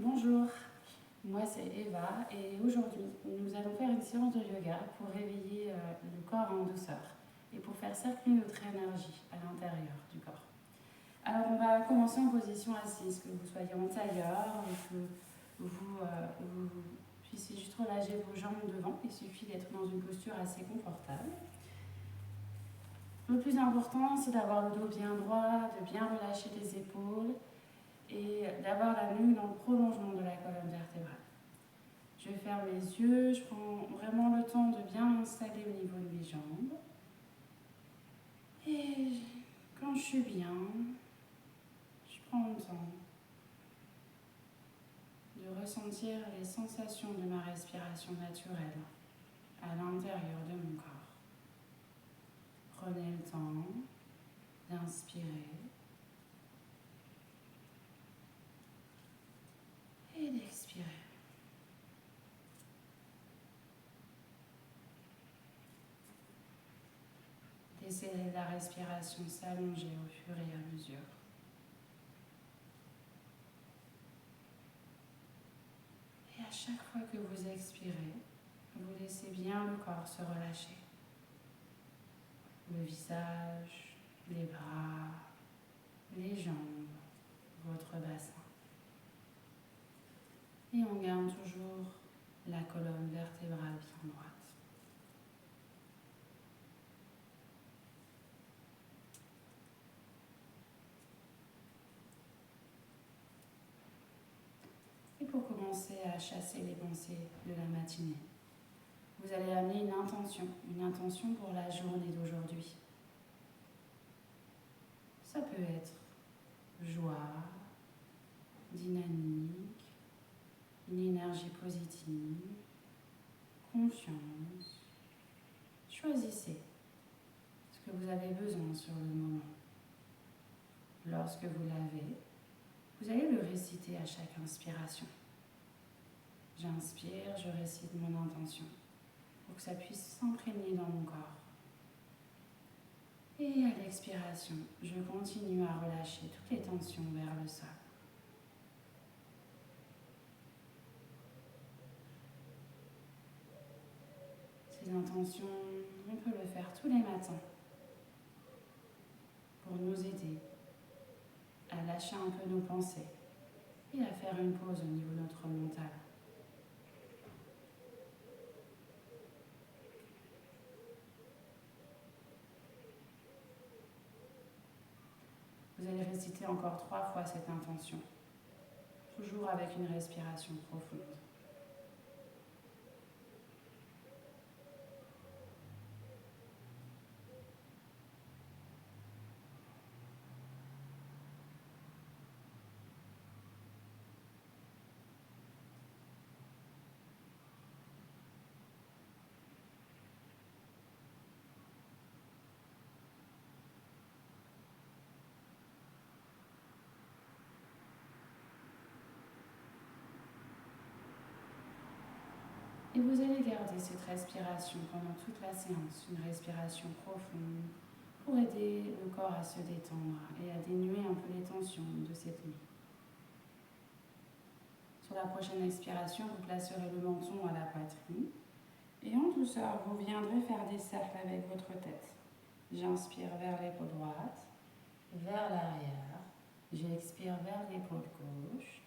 Bonjour, moi c'est Eva et aujourd'hui nous allons faire une séance de yoga pour réveiller le corps en douceur et pour faire circuler notre énergie à l'intérieur du corps. Alors on va commencer en position assise, que vous soyez en tailleur ou que vous puissiez juste relâcher vos jambes devant. Il suffit d'être dans une posture assez confortable. Le plus important c'est d'avoir le dos bien droit, de bien relâcher les épaules et d'avoir la nuque dans le prolongement de la colonne vertébrale. Je ferme les yeux, je prends vraiment le temps de bien m'installer au niveau de mes jambes. Et quand je suis bien, je prends le temps de ressentir les sensations de ma respiration naturelle à l'intérieur de mon corps. Prenez le temps d'inspirer et d'expirer. Laissez la respiration s'allonger au fur et à mesure. Et à chaque fois que vous expirez, vous laissez bien le corps se relâcher. Le visage, les bras, les jambes, votre bassin. Et on garde toujours la colonne vertébrale bien droite. Et pour commencer à chasser les pensées de la matinée, vous allez amener une intention pour la journée d'aujourd'hui. Ça peut être joie, dynamique, une énergie positive, confiance. Choisissez ce que vous avez besoin sur le moment. Lorsque vous l'avez, vous allez le réciter à chaque inspiration. J'inspire, je récite mon intention pour que ça puisse s'imprégner dans mon corps. Et à l'expiration, je continue à relâcher toutes les tensions vers le sol. Ces intentions, on peut le faire tous les matins pour nous aider à lâcher un peu nos pensées et à faire une pause au niveau de notre mental. Vous allez réciter encore 3 fois cette intention, toujours avec une respiration profonde. Et vous allez garder cette respiration pendant toute la séance, une respiration profonde pour aider le corps à se détendre et à dénuer un peu les tensions de cette nuit. Sur la prochaine expiration, vous placerez le menton à la poitrine et en douceur, vous viendrez faire des cercles avec votre tête. J'inspire vers l'épaule droite, vers l'arrière, j'expire vers l'épaule gauche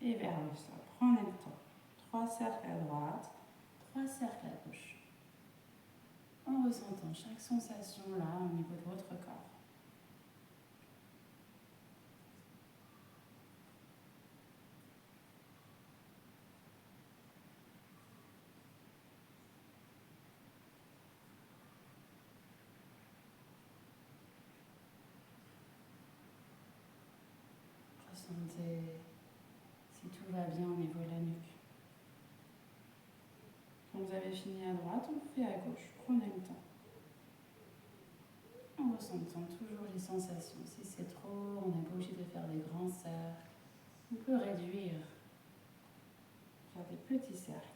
et vers le sol. Prenez le temps. 3 cercles à droite, 3 cercles à gauche. En ressentant chaque sensation là au niveau de votre corps. Ressentez si tout va bien au niveau de la nuque. Quand vous avez fini à droite, on fait à gauche. Prenez le temps. En ressentant toujours les sensations. Si c'est trop, on n'est pas obligé de faire des grands cercles. On peut réduire, faire des petits cercles.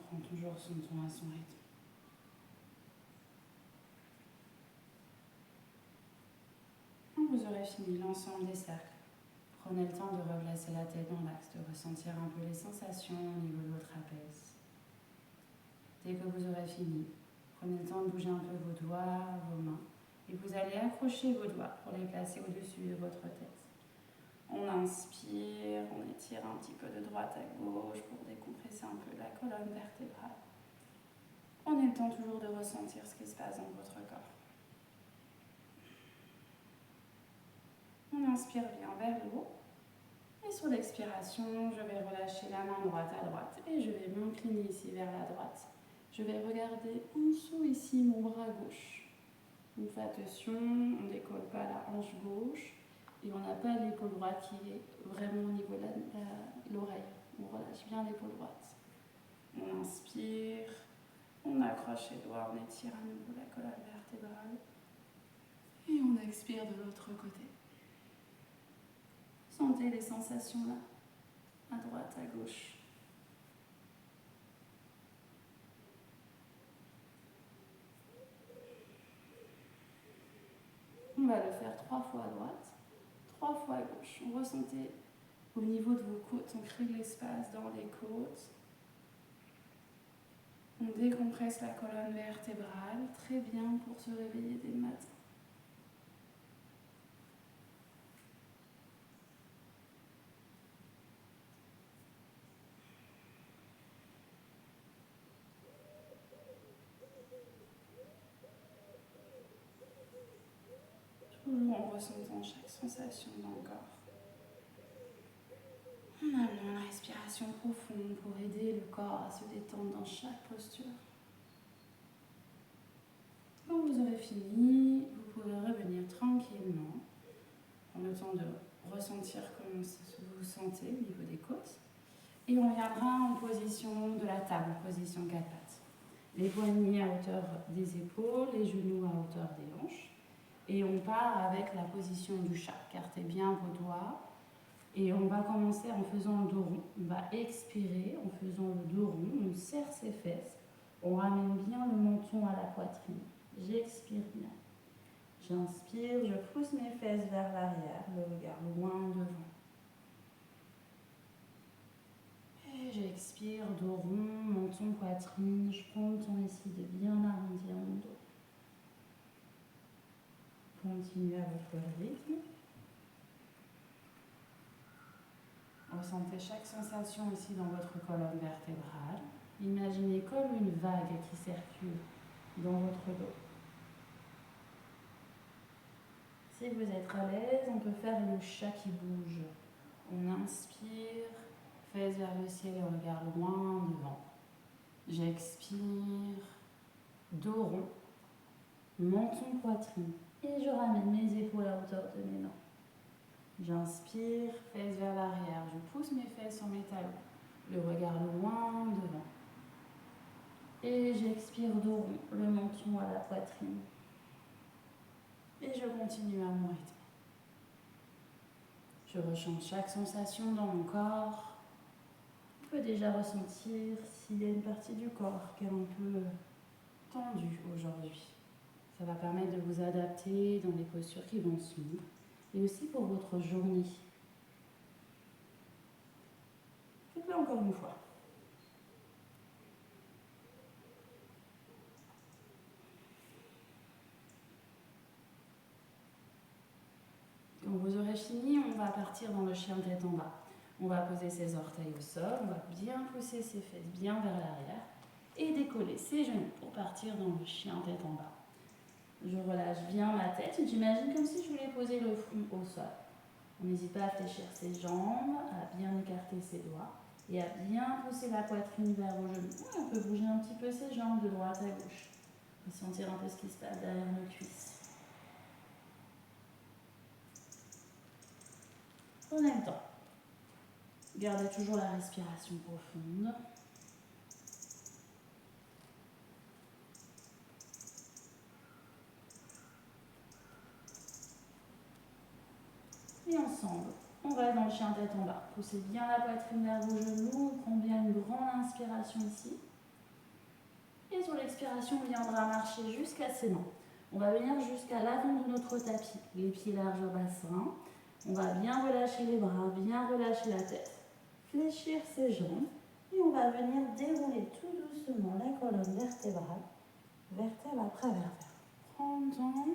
prend toujours son temps à son rythme. Quand vous aurez fini l'ensemble des cercles, prenez le temps de replacer la tête dans l'axe, de ressentir un peu les sensations au niveau de votre trapèze. Dès que vous aurez fini, prenez le temps de bouger un peu vos doigts, vos mains, et vous allez accrocher vos doigts pour les placer au-dessus de votre tête. On inspire, on étire un petit peu de droite à gauche pour décompresser un peu la colonne vertébrale. Prenez le temps toujours de ressentir ce qui se passe dans votre corps. On inspire bien vers le haut. Et sur l'expiration, je vais relâcher la main droite à droite et je vais m'incliner ici vers la droite. Je vais regarder en dessous ici mon bras gauche. Donc faites attention, on ne décolle pas la hanche gauche et on n'a pas l'épaule droite qui est vraiment au niveau de l'oreille. On relâche bien l'épaule droite. On inspire, on accroche les doigts, on étire à nouveau la colonne vertébrale et on expire de l'autre côté. Sentez les sensations là, à droite, à gauche. On va le faire 3 fois à droite, 3 fois à gauche. On ressentez au niveau de vos côtes, on crée de l'espace dans les côtes. On décompresse la colonne vertébrale, très bien pour se réveiller dès le matin. Toujours en ressentant chaque sensation dans le corps. En amenant la respiration profonde pour aider le corps à se détendre dans chaque posture. Quand vous aurez fini, vous pouvez revenir tranquillement. Prendre le temps de ressentir comment vous vous sentez au niveau des côtes. Et on viendra en position de la table, position 4 pattes. Les poignets à hauteur des épaules, les genoux à hauteur des hanches. Et on part avec la position du chat. Cartez bien vos doigts. Et on va commencer en faisant le dos rond. On va expirer en faisant le dos rond. On serre ses fesses. On ramène bien le menton à la poitrine. J'expire bien. J'inspire, je pousse mes fesses vers l'arrière, le regard loin devant. Et j'expire, dos rond, menton, poitrine. Je prends le temps ici de bien arrondir mon dos. Continuez à votre rythme. Ressentez chaque sensation ici dans votre colonne vertébrale. Imaginez comme une vague qui circule dans votre dos. Si vous êtes à l'aise, on peut faire le chat qui bouge. On inspire, fesses vers le ciel et regard loin devant. J'expire, dos rond, menton, poitrine. Et je ramène mes épaules à hauteur de mes mains. J'inspire, fesses vers l'arrière. Je pousse mes fesses sur mes talons. Le regard loin devant. Et j'expire, dos rond, le menton à la poitrine. Et je continue à mon rythme. Je ressens chaque sensation dans mon corps. On peut déjà ressentir s'il y a une partie du corps qui est un peu tendue aujourd'hui. Ça va permettre de vous adapter dans les postures qui vont suivre et aussi pour votre journée. Faites-le encore une fois. Quand vous aurez fini, on va partir dans le chien tête en bas. On va poser ses orteils au sol, on va bien pousser ses fesses bien vers l'arrière et décoller ses genoux pour partir dans le chien tête en bas. Je relâche bien ma tête, j'imagine comme si je voulais poser le front au sol. On n'hésite pas à fléchir ses jambes, à bien écarter ses doigts et à bien pousser la poitrine vers vos genoux. On peut bouger un petit peu ses jambes de droite à gauche et sentir un peu ce qui se passe derrière nos cuisses. Prenez le temps. Gardez toujours la respiration profonde. Et ensemble, on reste dans le chien tête en bas. Poussez bien la poitrine vers vos genoux. On prend bien une grande inspiration ici. Et sur l'expiration, on viendra marcher jusqu'à ses mains. On va venir jusqu'à l'avant de notre tapis, les pieds larges au bassin. On va bien relâcher les bras, bien relâcher la tête, fléchir ses jambes. Et on va venir dérouler tout doucement la colonne vertébrale, vertèbre après vertèbre. Prends le temps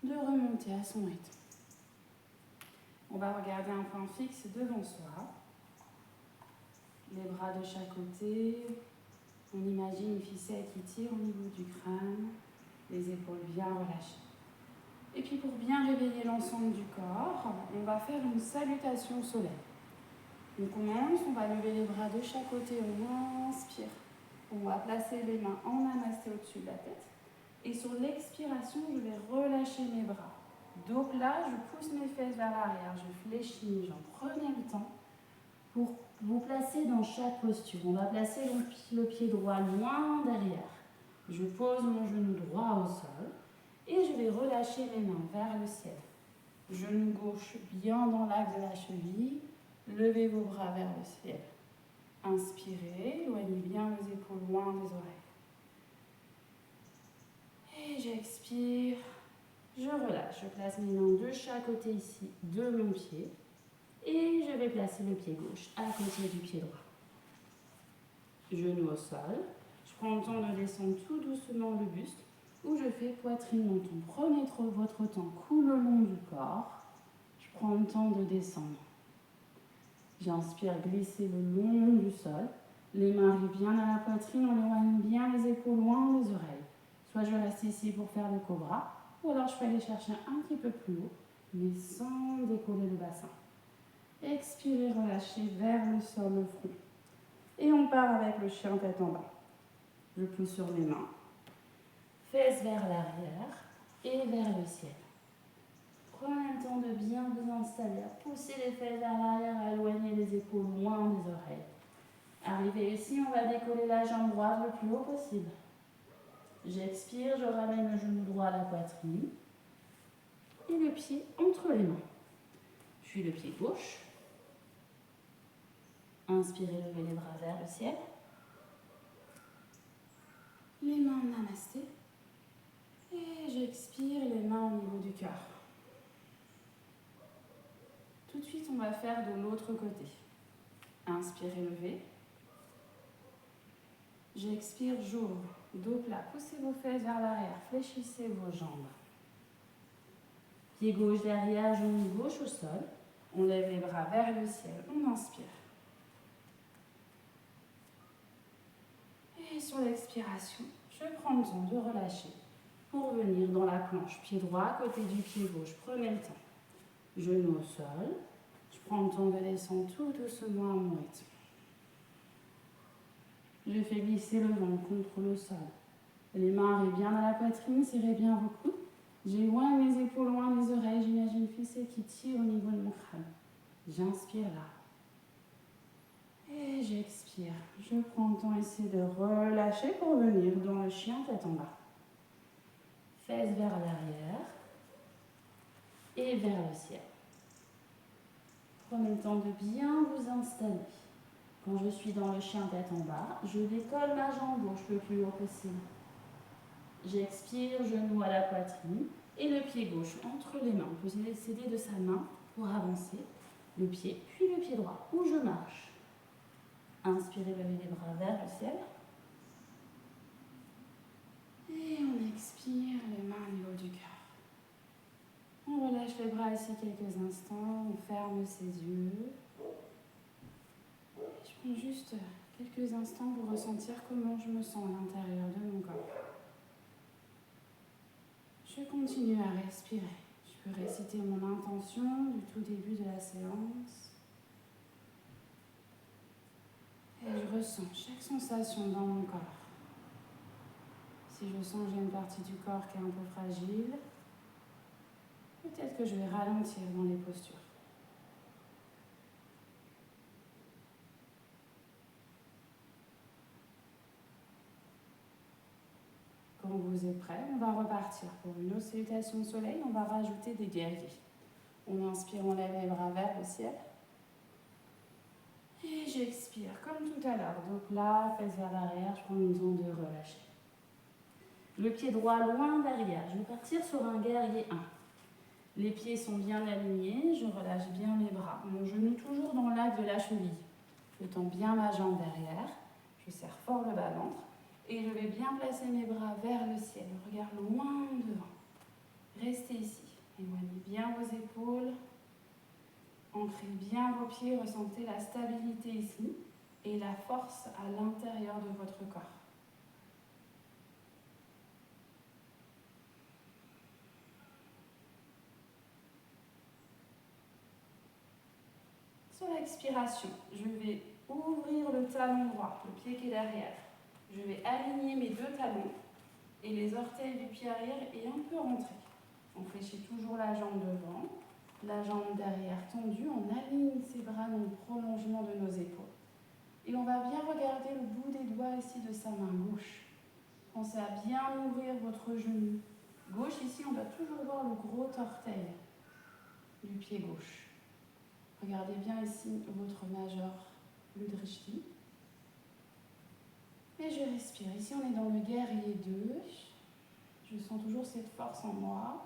de remonter à son rythme. On va regarder un point fixe devant soi. Les bras de chaque côté. On imagine une ficelle qui tire au niveau du crâne, les épaules bien relâchées. Et puis pour bien réveiller l'ensemble du corps, on va faire une salutation au soleil. On commence, on va lever les bras de chaque côté, on inspire. On va placer les mains en namasté au-dessus de la tête. Et sur l'expiration, je vais relâcher mes bras. Dos plat, je pousse mes fesses vers l'arrière, je fléchis mes jambes. Prenez le temps pour vous placer dans chaque posture. On va placer le pied droit loin derrière. Je pose mon genou droit au sol et je vais relâcher mes mains vers le ciel. Genou gauche bien dans l'axe de la cheville. Levez vos bras vers le ciel. Inspirez, éloignez bien vos épaules loin des oreilles. Et j'expire, je relâche. Je place mes mains de chaque côté ici de mon pied. Et je vais placer le pied gauche à côté du pied droit. Genou au sol. Je prends le temps de descendre tout doucement le buste où je fais poitrine menton. Prenez votre temps, coule le long du corps. Je prends le temps de descendre. J'inspire, glisser le long du sol. Les mains arrivent bien à la poitrine, on éloigne bien les épaules loin des oreilles. Soit je reste ici pour faire le cobra, ou alors je peux aller chercher un petit peu plus haut, mais sans décoller le bassin. Expirez, relâchez vers le sol, le front. Et on part avec le chien tête en bas. Je pousse sur mes mains. Fesses vers l'arrière et vers le ciel. Prenez le temps de bien vous installer, à pousser les fesses vers l'arrière, à éloigner les épaules loin des oreilles. Arrivé ici, on va décoller la jambe droite le plus haut possible. J'expire, je ramène le genou droit à la poitrine et le pied entre les mains. Puis le pied gauche. Inspirez, levez les bras vers le ciel. Les mains en namasté. Et j'expire, les mains au niveau du cœur. Tout de suite, on va faire de l'autre côté. Inspirez, levez. J'expire, j'ouvre. Dos plat, poussez vos fesses vers l'arrière, fléchissez vos jambes. Pied gauche derrière, genou gauche au sol. On lève les bras vers le ciel, on inspire. Et sur l'expiration, je prends le temps de relâcher pour venir dans la planche. Pied droit à côté du pied gauche, prenez le temps. Genou au sol, je prends le temps de descendre tout doucement à mon rythme. Je fais glisser le ventre contre le sol. Les mains arrivent bien à la poitrine, serrez bien vos coudes. J'éloigne mes épaules loin des oreilles, j'imagine une ficelle qui tire au niveau de mon crâne. J'inspire là. Et j'expire. Je prends le temps ici de relâcher pour venir dans le chien tête en bas. Fesses vers l'arrière et vers le ciel. Prenez le temps de bien vous installer. Quand je suis dans le chien tête en bas, je décolle ma jambe gauche le plus haut possible. J'expire, genou à la poitrine et le pied gauche entre les mains. On peut s'aider de sa main pour avancer. Le pied, puis le pied droit, où je marche. Inspirez, levez les bras vers le ciel. Et on expire, les mains au niveau du cœur. On relâche les bras ici quelques instants, on ferme ses yeux. Je prends juste quelques instants pour ressentir comment je me sens à l'intérieur de mon corps. Je continue à respirer. Je peux réciter mon intention du tout début de la séance. Et je ressens chaque sensation dans mon corps. Si je sens que j'ai une partie du corps qui est un peu fragile, peut-être que je vais ralentir dans les postures. Quand vous êtes prêts, on va repartir pour une autre salutation au soleil. On va rajouter des guerriers. On inspire, on lève les bras vers le ciel. Et j'expire, comme tout à l'heure. Donc là, fesses vers l'arrière, je prends le temps de relâcher. Le pied droit loin derrière. Je vais partir sur un guerrier 1. Les pieds sont bien alignés, je relâche bien mes bras. Mon genou toujours dans l'axe de la cheville. Je tends bien ma jambe derrière. Je serre fort le bas-ventre. Et je vais bien placer mes bras vers le ciel. Regard loin devant. Restez ici. Éloignez bien vos épaules. Ancrez bien vos pieds. Ressentez la stabilité ici et la force à l'intérieur de votre corps. Sur l'expiration, je vais ouvrir le talon droit, le pied qui est derrière. Je vais aligner mes deux talons et les orteils du pied arrière et un peu rentrer. On fléchit toujours la jambe devant, la jambe derrière tendue. On aligne ses bras dans le prolongement de nos épaules. Et on va bien regarder le bout des doigts ici de sa main gauche. Pensez à bien ouvrir votre genou gauche. Ici, on doit toujours voir le gros orteil du pied gauche. Regardez bien ici votre major, le drishti. Et je respire. Ici, on est dans le guerrier 2. Je sens toujours cette force en moi.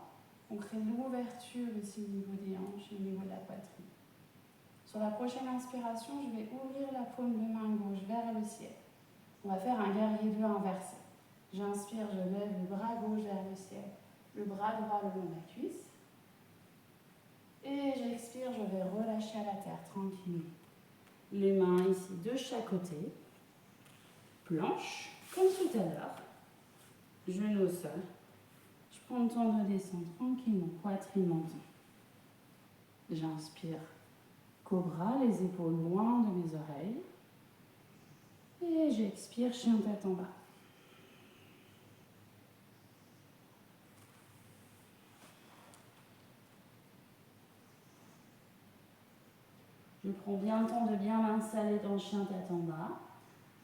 On crée l'ouverture ici au niveau des hanches et au niveau de la poitrine. Sur la prochaine inspiration, je vais ouvrir la paume de main gauche vers le ciel. On va faire un guerrier 2 inversé. J'inspire, je lève le bras gauche vers le ciel, le bras droit le long de la cuisse. Et j'expire, je vais relâcher à la terre tranquillement. Les mains ici de chaque côté. Planche, comme tout à l'heure. Genou au sol. Je prends le temps de descendre tranquillement, poitrine montée. J'inspire, cobra, les épaules loin de mes oreilles. Et j'expire, chien tête en bas. Je prends bien le temps de bien m'installer dans le chien tête en bas.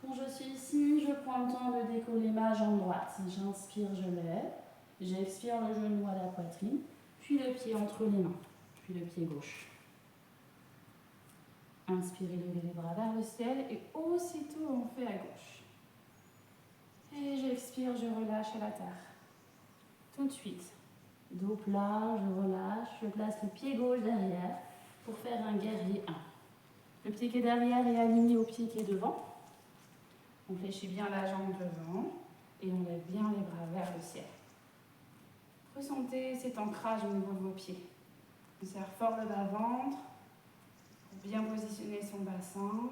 Quand je suis ici, je prends le temps de décoller ma jambe droite. J'inspire, je lève. J'expire le genou à la poitrine, puis le pied entre les mains, puis le pied gauche. Inspirez, levez les bras vers le ciel et aussitôt on fait à gauche. Et j'expire, je relâche à la terre. Tout de suite, dos plat, je relâche, je place le pied gauche derrière pour faire un guerrier 1. Le pied qui est derrière est aligné au pied qui est devant. On fléchit bien la jambe devant et on lève bien les bras vers le ciel. Ressentez cet ancrage au niveau de vos pieds. On serre fort le bas-ventre pour bien positionner son bassin.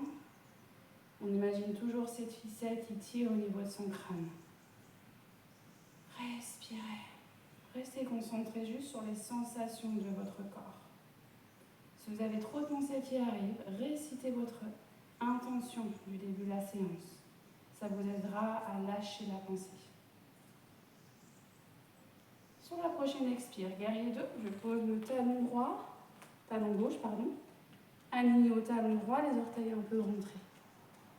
On imagine toujours cette ficelle qui tire au niveau de son crâne. Respirez. Restez concentré juste sur les sensations de votre corps. Si vous avez trop de pensées qui arrivent, récitez votre intention du début de la séance. Ça vous aidera à lâcher la pensée. Sur la prochaine expire, guerrier 2, je pose le talon gauche, aligné au talon droit, les orteils un peu rentrés.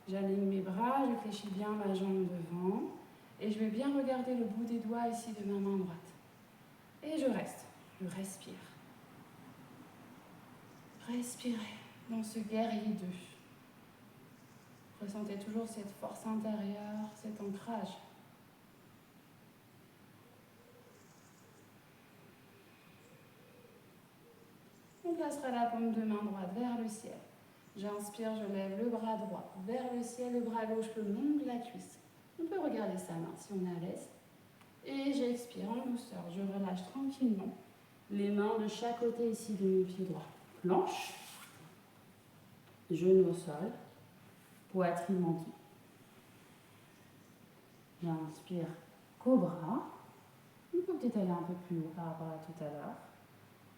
J'aligne mes bras, je fléchis bien ma jambe devant et je vais bien regarder le bout des doigts ici de ma main droite. Et je reste, je respire. Respirez dans ce guerrier 2. Ressentez toujours cette force intérieure, cet ancrage. On placera la paume de main droite vers le ciel. J'inspire, je lève le bras droit vers le ciel, le bras gauche le long de la cuisse. On peut regarder sa main si on est à l'aise. Et j'expire en douceur, je relâche tranquillement les mains de chaque côté ici de mon pied droit. Planche, genou au sol, poitrine montée. J'inspire, cobra. On peut peut-être aller un peu plus haut par rapport à tout à l'heure.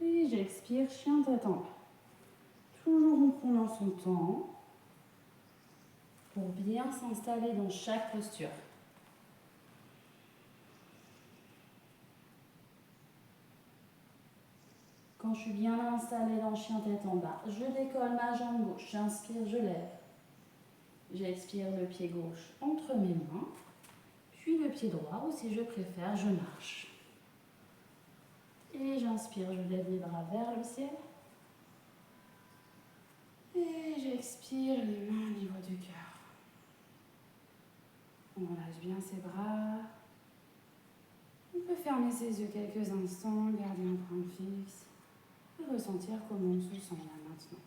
Et j'expire, chien tête en bas. Toujours en prenant son temps pour bien s'installer dans chaque posture. Quand je suis bien installée dans chien tête en bas, je décolle ma jambe gauche. J'inspire, je lève. J'expire le pied gauche entre mes mains, puis le pied droit, ou si je préfère, je marche. Et j'inspire, je lève les bras vers le ciel. Et j'expire les mains au niveau du cœur. On relâche bien ses bras. peut fermer ses yeux quelques instants, garder un point fixe et ressentir comment on se sent là maintenant.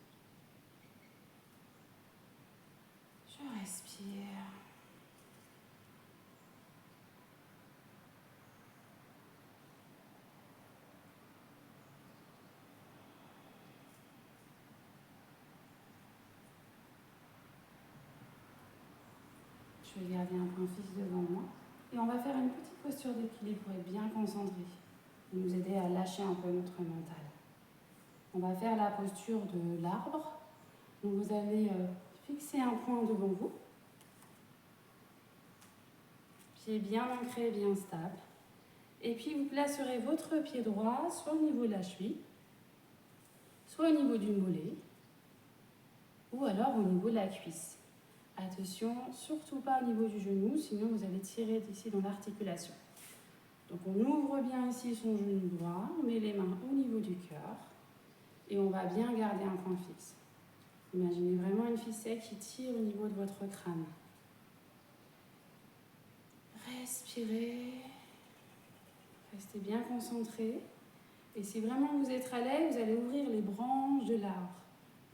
Je respire. Je vais garder un point fixe devant moi. Et on va faire une petite posture d'équilibre pour être bien concentré et nous aider à lâcher un peu notre mental. On va faire la posture de l'arbre. Donc vous allez fixer un point devant vous. Pied bien ancré, bien stable. Et puis vous placerez votre pied droit soit au niveau de la cheville, soit au niveau du mollet, ou alors au niveau de la cuisse. Attention, surtout pas au niveau du genou, sinon vous allez tirer d'ici dans l'articulation. Donc on ouvre bien ici son genou droit, on met les mains au niveau du cœur et on va bien garder un point fixe. Imaginez vraiment une ficelle qui tire au niveau de votre crâne. Respirez, restez bien concentré. Et si vraiment vous êtes à l'aise, vous allez ouvrir les branches de l'arbre.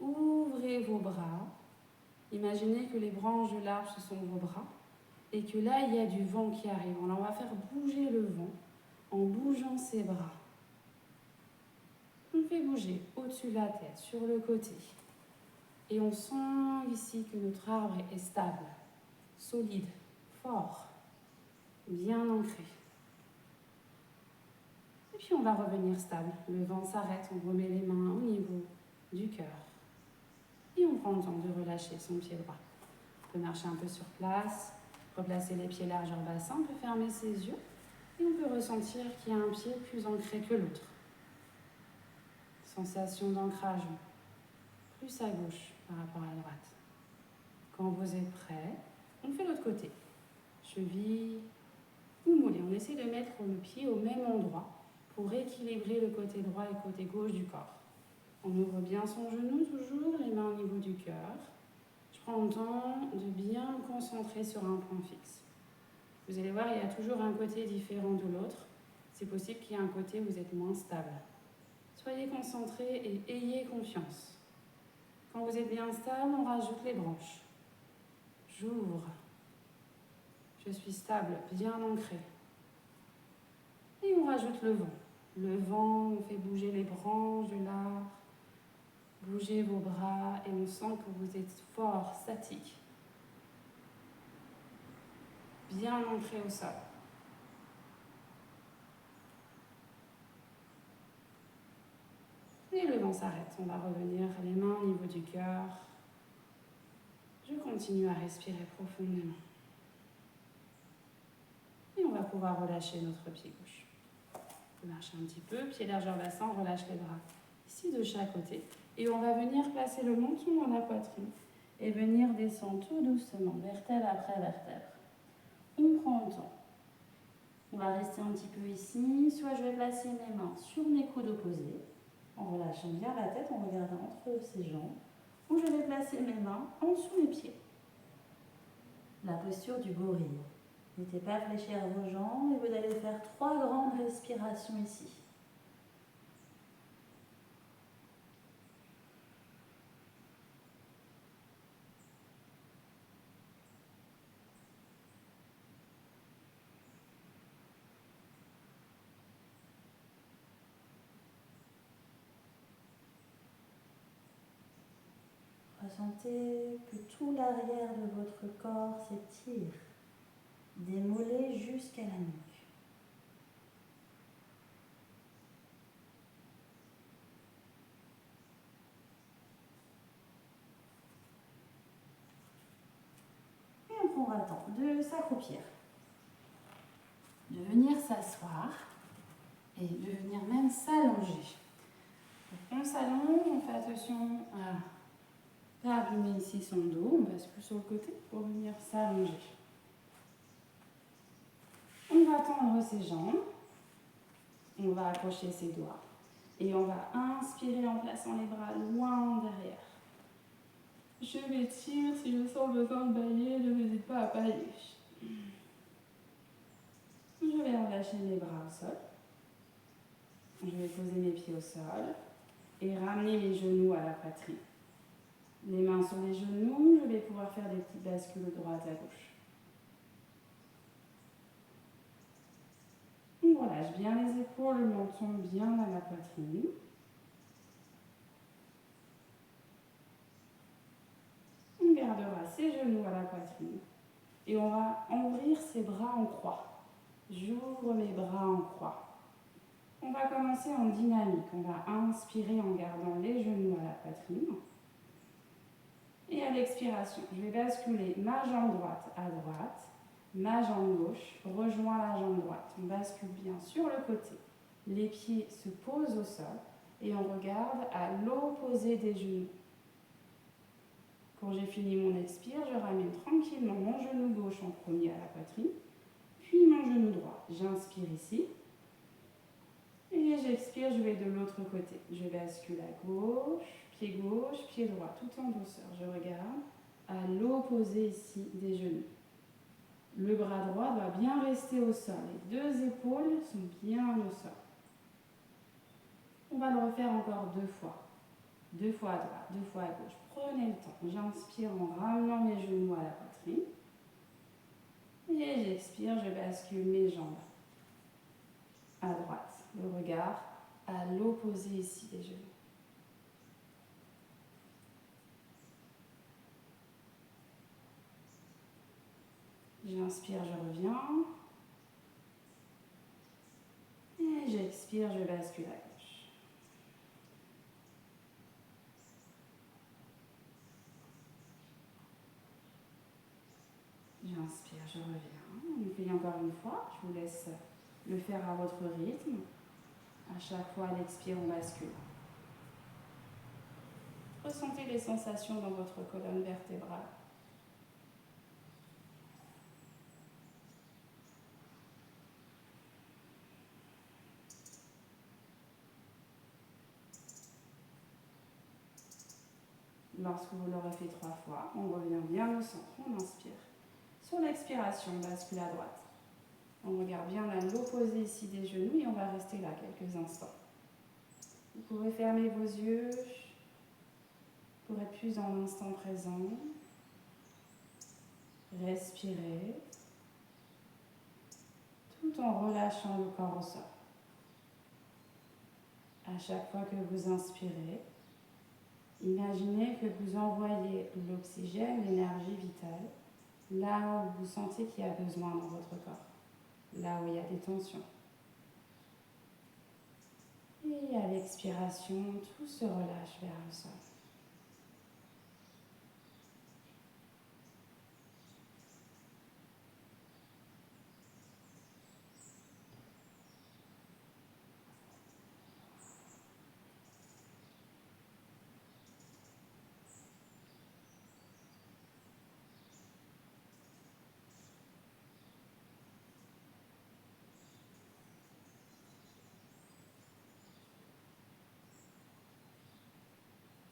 Ouvrez vos bras. Imaginez que les branches de l'arbre, ce sont vos bras. Et que là, il y a du vent qui arrive. Alors, on va faire bouger le vent en bougeant ses bras. On fait bouger au-dessus de la tête, sur le côté. Et on sent ici que notre arbre est stable, solide, fort, bien ancré. Et puis on va revenir stable. Le vent s'arrête, on remet les mains au niveau du cœur. Et on prend le temps de relâcher son pied droit. On peut marcher un peu sur place, replacer les pieds largeur bassin, on peut fermer ses yeux et on peut ressentir qu'il y a un pied plus ancré que l'autre. Sensation d'ancrage plus à gauche par rapport à droite. Quand vous êtes prêt, on fait l'autre côté. Cheville ou mollet. On essaie de mettre le pied au même endroit pour équilibrer le côté droit et le côté gauche du corps. On ouvre bien son genou toujours, les mains au niveau du cœur. Je prends le temps de bien me concentrer sur un point fixe. Vous allez voir, il y a toujours un côté différent de l'autre. C'est possible qu'il y ait un côté où vous êtes moins stable. Soyez concentrés et ayez confiance. Quand vous êtes bien stable, on rajoute les branches. J'ouvre. Je suis stable, bien ancré. Et on rajoute le vent. Le vent, on fait bouger les branches de l'arbre. Bougez vos bras et on sent que vous êtes fort, statique. Bien ancré au sol. Et le vent s'arrête. On va revenir les mains au niveau du cœur. Je continue à respirer profondément. Et on va pouvoir relâcher notre pied gauche. On peut marcher un petit peu, pied largeur bassin, on relâche les bras ici de chaque côté. Et on va venir placer le menton dans la poitrine et venir descendre tout doucement, vertèbre après vertèbre. On prend le temps. On va rester un petit peu ici. Soit je vais placer mes mains sur mes coudes opposés, en relâchant bien la tête, en regardant entre ses jambes. Ou je vais placer mes mains en dessous mes pieds. La posture du gorille. N'hésitez pas à fléchir vos jambes et vous allez faire 3 grandes respirations ici. Ressentez que tout l'arrière de votre corps s'étire, des mollets jusqu'à la nuque. Et on prendra le temps de s'accroupir, de venir s'asseoir et de venir même s'allonger. On s'allonge, on fait attention à pas abîmer ici son dos, on passe plus sur le côté pour venir s'allonger. On va tendre ses jambes, on va accrocher ses doigts et on va inspirer en plaçant les bras loin derrière. Je m'étire, si je sens besoin de bailler, ne n'hésite pas à bailler. Je Je vais relâcher mes bras au sol. Je vais poser mes pieds au sol et ramener mes genoux à la poitrine. Les mains sur les genoux, je vais pouvoir faire des petites bascules de droite à gauche. On relâche bien les épaules, le menton bien à la poitrine. On gardera ses genoux à la poitrine et on va ouvrir ses bras en croix. J'ouvre mes bras en croix. On va commencer en dynamique. On va inspirer en gardant les genoux à la poitrine. Et à l'expiration, je vais basculer ma jambe droite à droite, ma jambe gauche rejoint la jambe droite. On bascule bien sur le côté. Les pieds se posent au sol et on regarde à l'opposé des genoux. Quand j'ai fini mon expire, je ramène tranquillement mon genou gauche en premier à la poitrine, puis mon genou droit. J'inspire ici. Et j'expire, je vais de l'autre côté. Je bascule à gauche, pied droit, tout en douceur. Je regarde à l'opposé ici des genoux. Le bras droit doit bien rester au sol. Les deux épaules sont bien au sol. On va le refaire encore 2 fois. 2 fois à droite, 2 fois à gauche. Prenez le temps. J'inspire en ramenant mes genoux à la poitrine. Et j'expire, je bascule mes jambes à droite. Le regard à l'opposé ici des genoux. J'inspire, je reviens. Et j'expire, je bascule à gauche. J'inspire, je reviens. On fait encore une fois. Je vous laisse le faire à votre rythme. À chaque fois, à l'expire, on bascule. Ressentez les sensations dans votre colonne vertébrale. Lorsque vous l'aurez fait 3 fois, on revient bien au centre. On inspire. Sur l'expiration, on bascule à droite. On regarde bien à l'opposé ici des genoux et on va rester là quelques instants. Vous pouvez fermer vos yeux pour être plus dans l'instant présent. Respirez tout en relâchant le corps au sol. À chaque fois que vous inspirez, imaginez que vous envoyez l'oxygène, l'énergie vitale, là où vous sentez qu'il y a besoin dans votre corps, là où il y a des tensions. Et à l'expiration, tout se relâche vers le sol.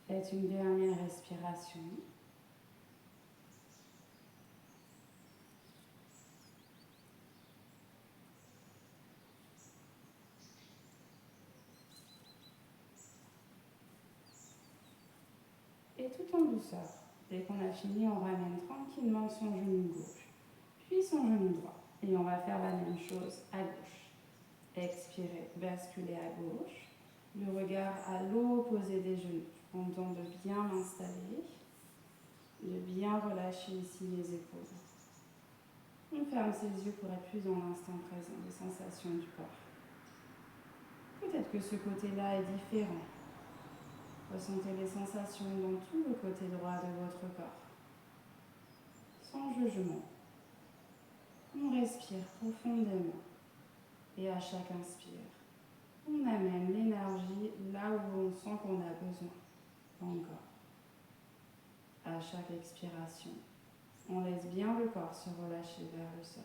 Faites une dernière respiration. Et tout en douceur, dès qu'on a fini, on ramène tranquillement son genou gauche, puis son genou droit. Et on va faire la même chose à gauche. Expirez, basculez à gauche. Le regard à l'opposé des genoux. Je prends le temps de bien m'installer, de bien relâcher ici les épaules. On ferme ses yeux pour être plus dans l'instant présent, les sensations du corps. Peut-être que ce côté-là est différent. Ressentez les sensations dans tout le côté droit de votre corps. Sans jugement. On respire profondément. Et à chaque inspire, on amène l'énergie là où on sent qu'on a besoin. Encore. À chaque expiration, on laisse bien le corps se relâcher vers le sol.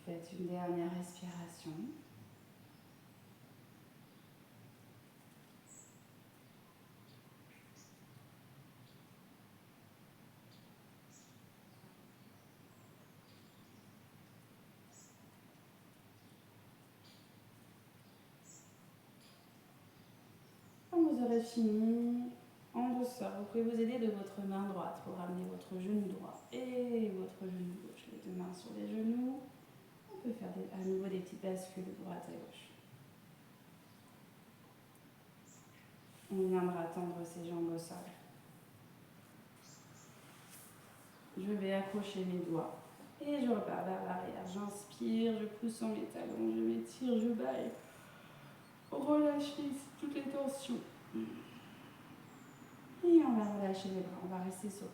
Faites une dernière respiration. Quand vous aurez fini, en douceur, vous pouvez vous aider de votre main droite pour ramener votre genou droit et votre genou gauche. Les deux mains sur les genoux. On peut faire à nouveau des petites bascules de droite à gauche. On viendra tendre ses jambes au sol. Je vais accrocher mes doigts et je repars vers l'arrière. J'inspire, je pousse sur mes talons, je m'étire, je baille. Relâchez toutes les tensions. Et on va relâcher les bras. On va rester sur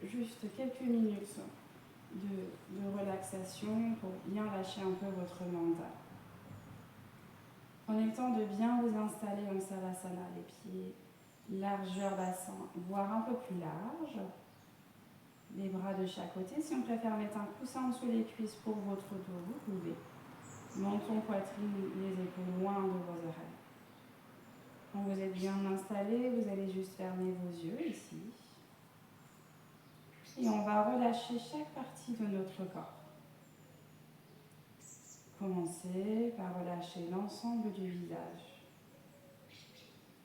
juste quelques minutes de relaxation pour bien lâcher un peu votre mental. Prenez le temps de bien vous installer en Savasana, les pieds largeur bassin, voire un peu plus large. Les bras de chaque côté. Si on préfère mettre un coussin sous les cuisses pour votre dos, vous pouvez. Menton, poitrine, les épaules loin de vos oreilles. Quand vous êtes bien installé, vous allez juste fermer vos yeux ici. Et on va relâcher chaque partie de notre corps. Commencez par relâcher l'ensemble du visage.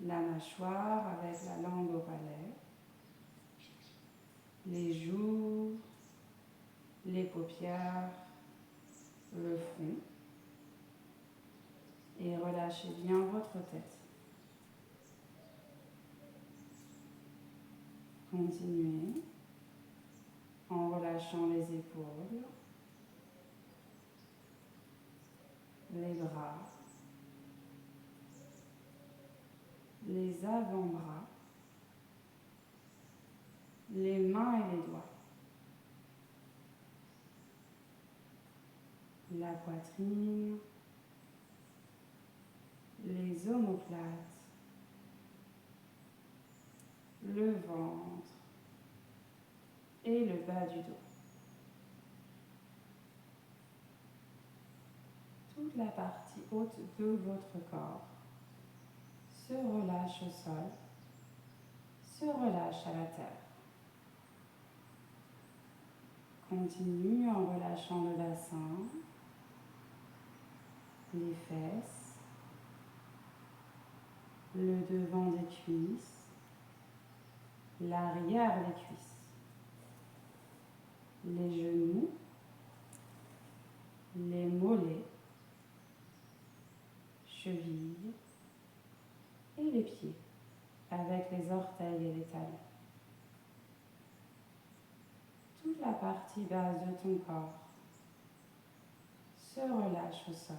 La mâchoire avec la langue au palais. Les joues, les paupières, le front. Et relâchez bien votre tête. Continuez en relâchant les épaules, les bras, les avant-bras, les mains et les doigts, la poitrine, les omoplates, le ventre et le bas du dos. Toute la partie haute de votre corps se relâche au sol, se relâche à la terre. Continue en relâchant le bassin, les fesses, le devant des cuisses, l'arrière des cuisses, les genoux, les mollets, chevilles et les pieds avec les orteils et les talons. Toute la partie basse de ton corps se relâche au sol,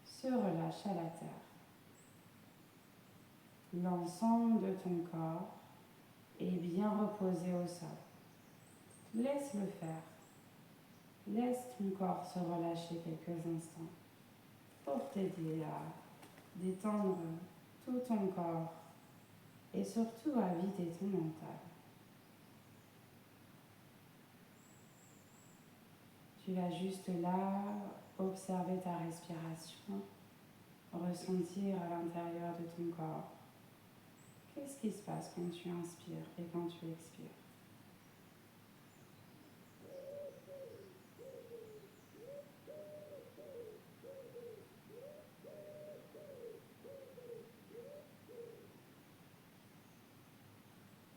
se relâche à la terre. L'ensemble de ton corps est bien reposé au sol. Laisse-le faire. Laisse ton corps se relâcher quelques instants pour t'aider à détendre tout ton corps et surtout à vider ton mental. Tu vas juste là observer ta respiration, ressentir à l'intérieur de ton corps. Qu'est-ce qui se passe quand tu inspires et quand tu expires?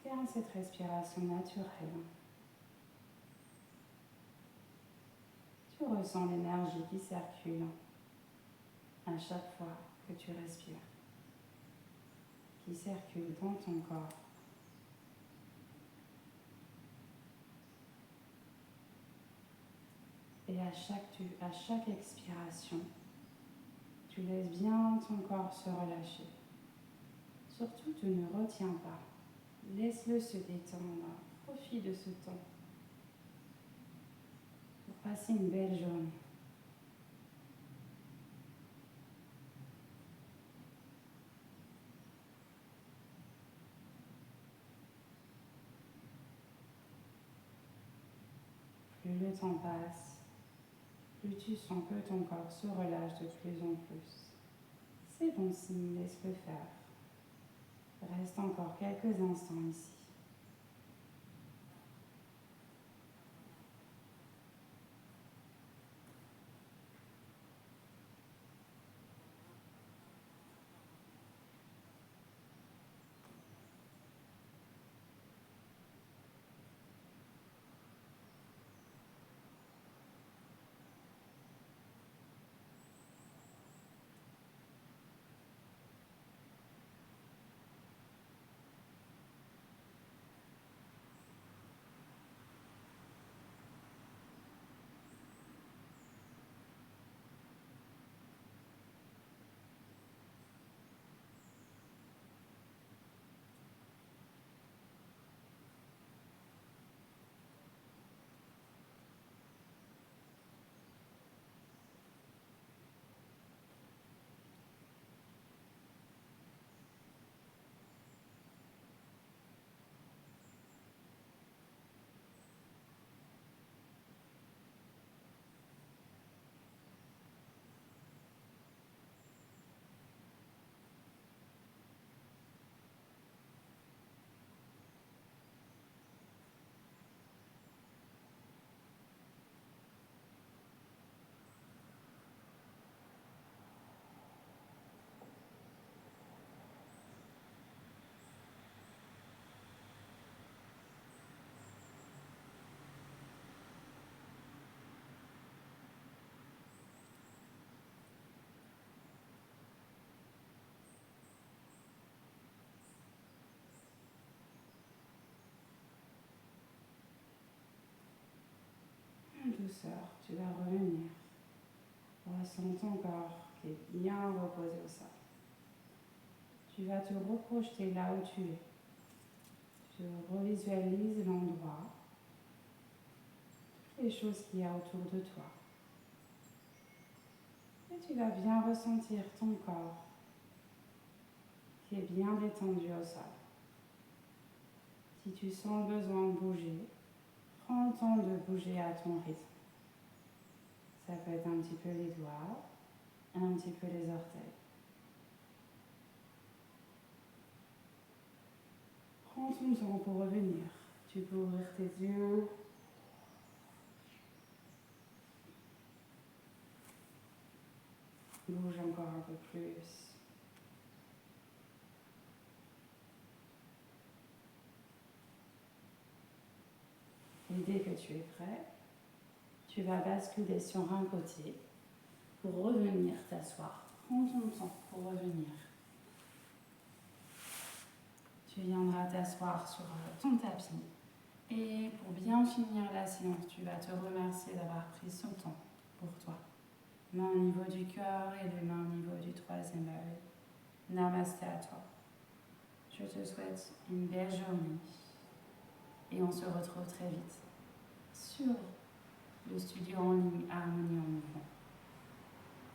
Garde cette respiration naturelle. Tu ressens l'énergie qui circule à chaque fois que tu respires, qui circule dans ton corps. Et à chaque expiration, tu laisses bien ton corps se relâcher. Surtout, tu ne retiens pas. Laisse-le se détendre. Profite de ce temps pour passer une belle journée. Plus le temps passe, plus tu sens que ton corps se relâche de plus en plus. C'est bon signe, laisse-le faire. Reste encore quelques instants ici. En douceur, tu vas revenir. Ressens ton corps qui est bien reposé au sol. Tu vas te reprojeter là où tu es. Tu revisualises l'endroit, toutes les choses qu'il y a autour de toi. Et tu vas bien ressentir ton corps qui est bien détendu au sol. Si tu sens le besoin de bouger, prends le temps de bouger à ton rythme. Ça peut être un petit peu les doigts, un petit peu les orteils. Prends ton temps pour revenir. Tu peux ouvrir tes yeux. Bouge encore un peu plus. Et dès que tu es prêt, tu vas basculer sur un côté pour revenir t'asseoir. Prends ton temps pour revenir. Tu viendras t'asseoir sur ton tapis. Et pour bien finir la séance, tu vas te remercier d'avoir pris ce temps pour toi. Main au niveau du cœur et les mains au niveau du troisième œil. Namasté à toi. Je te souhaite une belle journée. Et on se retrouve très vite sur le studio en ligne Harmonie en Mouvement.